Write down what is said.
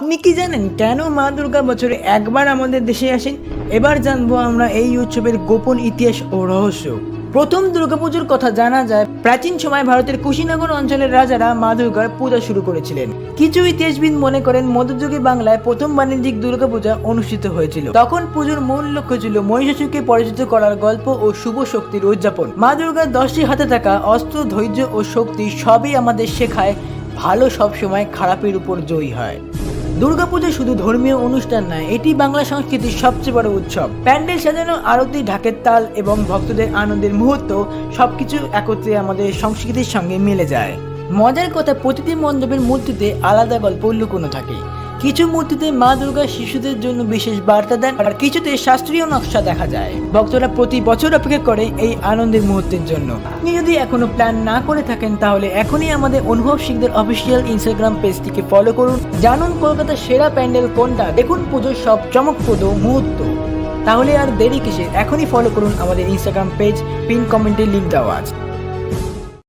আপনি কি জানেন কেন মা দুর্গা বছরে একবার আমাদের দেশে আসেন? এবার জানবো আমরা এই উৎসবের গোপন ইতিহাস ও রহস্য। প্রথম দুর্গাপুজোর কথা জানা যায় প্রাচীন সময় ভারতের কুশীনগর অঞ্চলের রাজারা মা দুর্গার পূজা শুরু করেছিলেন। কিছু ইতিহাসবিদ মনে করেন মধ্যযুগে বাংলায় প্রথম বাণিজ্যিক দুর্গাপূজা অনুষ্ঠিত হয়েছিল। তখন পুজোর মূল লক্ষ্য ছিল মহিষাসুরকে পরাজিত করার গল্প ও শুভ শক্তির উদযাপন। মা দুর্গার 10টি হাতে থাকা অস্ত্র, ধৈর্য ও শক্তি সবই আমাদের শেখায় ভালো সবসময় খারাপের উপর জয়ী হয়। দুর্গাপূজা শুধু ধর্মীয় অনুষ্ঠান নয়, এটি বাংলা সংস্কৃতির সবচেয়ে বড় উৎসব। প্যান্ডেল সাজানো, আরতি, ঢাকের তাল এবং ভক্তদের আনন্দের মুহূর্ত সবকিছু একত্রে আমাদের সংস্কৃতির সঙ্গে মিলে যায়। মজার কথা, প্রতিটি মণ্ডপের মূর্তিতে আলাদা গল্প লুকোনো থাকে। কিছু মূর্তিতে মা দুর্গা শিশুদের জন্য বিশেষ বার্তা দেন, আর কিছুতে শাস্ত্রীয় নকশা দেখা যায়। ভক্তরা প্রতি বছর অপেক্ষা করে এই আনন্দের মুহূর্তের জন্য। আপনি যদি এখনো প্ল্যান না করে থাকেন তাহলে এখনই আমাদের অনুভব শিখদের অফিসিয়াল ইনস্টাগ্রাম পেজটিকে ফলো করুন। জানুন কলকাতার সেরা প্যান্ডেল কোনটা, দেখুন পুজোর সব চমকপ্রদ মুহূর্ত। তাহলে আর দেরি কিসের, এখনই ফলো করুন আমাদের ইনস্টাগ্রাম পেজ, পিন কমেন্টে লিংক দেওয়া আছে।